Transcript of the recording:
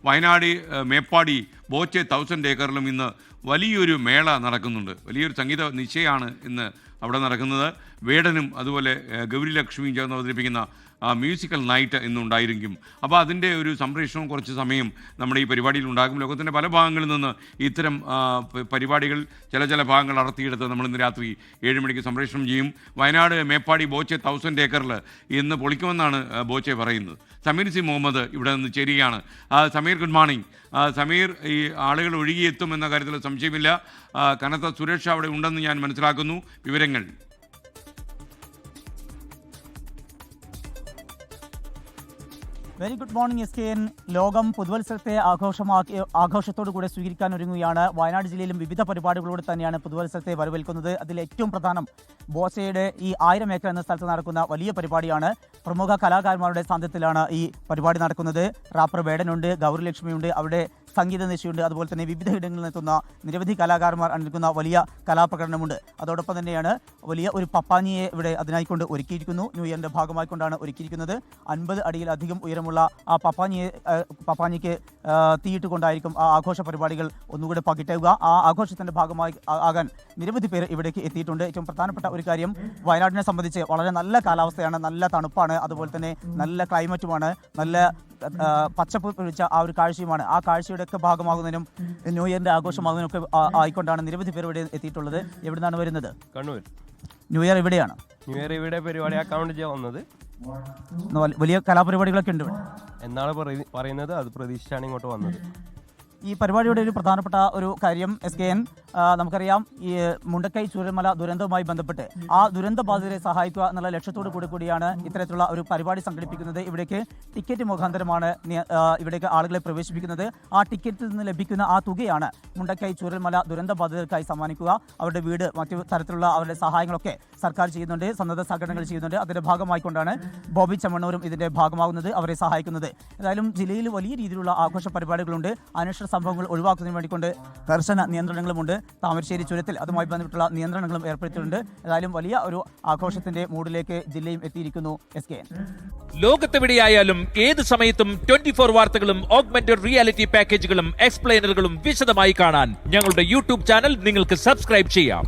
വയനാട് മേപ്പാടി ബോച്ചെ 1000 ഏക്കറിലും ഇന്ന് വലിയൊരു മേള നടക്കുന്നുണ്ട്. വലിയൊരു സംഗീത നിശ്ചയമാണ് ഇന്ന് അവിടെ നടക്കുന്നത്. വേടനും അതുപോലെ ഗൗരി ലക്ഷ്മിയും ചേർന്ന് അവതരിപ്പിക്കുന്ന മ്യൂസിക്കൽ നൈറ്റ് ഇന്നുണ്ടായിരിക്കും. അപ്പോൾ അതിൻ്റെ ഒരു സംപ്രേഷണവും കുറച്ച് സമയം നമ്മുടെ ഈ പരിപാടിയിൽ ഉണ്ടാകും. ലോകത്തിൻ്റെ പല ഭാഗങ്ങളിൽ നിന്ന് ഇത്തരം പരിപാടികൾ ചില ഭാഗങ്ങൾ അടർത്തിയെടുത്ത് നമ്മൾ ഇന്ന് രാത്രി 7 മണിക്ക് സംപ്രേഷണം ചെയ്യും. വയനാട് മേപ്പാടി ബോച്ചെ 1000 ഏക്കറിൽ ഇന്ന് പൊളിക്കുമെന്നാണ് ബോച്ചെ പറയുന്നത്. സമീർ സി മുഹമ്മദ് ഇവിടെ നിന്ന് ചേരുകയാണ്. Sameer, good morning. സമീർ, ഈ ആളുകൾ ഒഴുകിയെത്തും എന്ന കാര്യത്തിൽ സംശയമില്ല. കനത്ത സുരക്ഷ അവിടെ ഉണ്ടെന്ന് ഞാൻ മനസ്സിലാക്കുന്നു. വിവരങ്ങൾ? Very good morning SKN. ലോകം പുതുവത്സരത്തെ ആഘോഷത്തോടു കൂടെ സ്വീകരിക്കാൻ ഒരുങ്ങുകയാണ്. വയനാട് ജില്ലയിലും വിവിധ പരിപാടികളോട് തന്നെയാണ് പുതുവത്സരത്തെ വരവേൽക്കുന്നത്. അതിൽ ഏറ്റവും പ്രധാനം ബോച്ചയുടെ ഈ 1000 ഏക്കർ എന്ന സ്ഥലത്ത് നടക്കുന്ന വലിയ പരിപാടിയാണ്. പ്രമുഖ കലാകാരന്മാരുടെ സാന്നിധ്യത്തിലാണ് ഈ പരിപാടി നടക്കുന്നത്. റാപ്പർ വേടനുണ്ട്, ഗൗരി ലക്ഷ്മിയുണ്ട്, അവിടെ സംഗീത നിശയുണ്ട്, അതുപോലെ തന്നെ വിവിധ ഇടങ്ങളിൽ നിന്നെത്തുന്ന നിരവധി കലാകാരന്മാർ അണിനിൽക്കുന്ന വലിയ കലാപ്രകടനമുണ്ട്. അതോടൊപ്പം തന്നെയാണ് വലിയ ഒരു പപ്പാനിയെ ഇവിടെ അതിനായിക്കൊണ്ട് ഒരുക്കിയിരിക്കുന്നു. ന്യൂ ഇയറിൻ്റെ ഭാഗമായിക്കൊണ്ടാണ് ഒരുക്കിയിരിക്കുന്നത്. 50 അടിയിലധികം ഉയരമുള്ള ആ പപ്പാനിക്ക് തീയിട്ട് കൊണ്ടായിരിക്കും ആ ആഘോഷ പരിപാടികൾ ഒന്നുകൂടെ പകിട്ടുക. ആ ആഘോഷത്തിൻ്റെ ഭാഗമായി ആകാൻ നിരവധി പേർ ഇവിടേക്ക് എത്തിയിട്ടുണ്ട്. ഏറ്റവും പ്രധാനപ്പെട്ട ഒരു കാര്യം, വയനാടിനെ സംബന്ധിച്ച് വളരെ നല്ല കാലാവസ്ഥയാണ്, നല്ല തണുപ്പാണ്, അതുപോലെ തന്നെ നല്ല ക്ലൈമറ്റുമാണ്, നല്ല പച്ചപ്പ് പിടിച്ച ആ ഒരു കാഴ്ചയുമാണ്. ആ കാഴ്ചയുടെ ഒക്കെ ഭാഗമാകുന്നതിനും ന്യൂ ഇയറിൻ്റെ ആഘോഷമാകുന്നതിനും ഒക്കെ ആയിക്കൊണ്ടാണ് നിരവധി പേർ ഇവിടെ എത്തിയിട്ടുള്ളത്. എവിടെ നിന്നാണ് വരുന്നത്? കണ്ണൂർ. ന്യൂ ഇയർ ഇവിടെയാണ്? ന്യൂ ഇയർ ഇവിടെ പരിപാടി അക്കൗണ്ട് ചെയ്യാൻ വന്നത്. വലിയ കലാപരിപാടികളൊക്കെ ഉണ്ട് ഇവിടെ എന്നാണ് പറയുന്നത്. അത് പ്രതീക്ഷിച്ചാണ് ഇങ്ങോട്ട് വന്നത്. ഈ പരിപാടിയുടെ ഒരു പ്രധാനപ്പെട്ട ഒരു കാര്യം SKN, നമുക്കറിയാം ഈ മുണ്ടക്കൈ ചൂരൽമല ദുരന്തവുമായി ബന്ധപ്പെട്ട് ആ ദുരന്ത ബാധിതരെ സഹായിക്കുക എന്നുള്ള ലക്ഷ്യത്തോടു കൂടിയാണ് ഇത്തരത്തിലുള്ള ഒരു പരിപാടി സംഘടിപ്പിക്കുന്നത്. ഇവിടേക്ക് ടിക്കറ്റ് മുഖാന്തരമാണ് ഇവിടേക്ക് ആളുകളെ പ്രവേശിപ്പിക്കുന്നത്. ആ ടിക്കറ്റിൽ നിന്ന് ലഭിക്കുന്ന ആ തുകയാണ് മുണ്ടക്കൈ ചൂരൽമല ദുരന്ത ബാധിതർക്കായി സമ്മാനിക്കുക. അവരുടെ വീട്, മറ്റു തരത്തിലുള്ള അവരുടെ സഹായങ്ങളൊക്കെ സർക്കാർ ചെയ്യുന്നുണ്ട്, സന്നദ്ധ സംഘടനകൾ ചെയ്യുന്നുണ്ട്. അതിൻ്റെ ഭാഗമായിക്കൊണ്ടാണ് ബോബി ചെമ്മണ്ണൂരും ഇതിൻ്റെ ഭാഗമാകുന്നത്, അവരെ സഹായിക്കുന്നത്. ഏതായാലും ജില്ലയിൽ വലിയ രീതിയിലുള്ള ആഘോഷ പരിപാടികളുണ്ട്. അന്വേഷണ സംഭവങ്ങൾ ഒഴിവാക്കുന്നതിന് വേണ്ടിക്കൊണ്ട് കർശന നിയന്ത്രണങ്ങളുമുണ്ട്. താമരശ്ശേരി ചുരത്തിൽ അതുമായി ബന്ധപ്പെട്ടുള്ള നിയന്ത്രണങ്ങളും ഏർപ്പെടുത്തിയിട്ടുണ്ട്. ഏതായാലും വലിയ ഒരു ആഘോഷത്തിന്റെ മൂഡിലേക്ക് ജില്ലയും എത്തിയിരിക്കുന്നു. SKN. ലോകത്തെവിടെയായാലും ഏത് സമയത്തും 24 വാർത്തകളും ഓഗ്മെന്റഡ് റിയാലിറ്റി പാക്കേജുകളും എക്സ്പ്ലെയിനറുകളും വിശദമായി കാണാൻ ഞങ്ങളുടെ YouTube ചാനൽ നിങ്ങൾക്ക് സബ്സ്ക്രൈബ് ചെയ്യാം.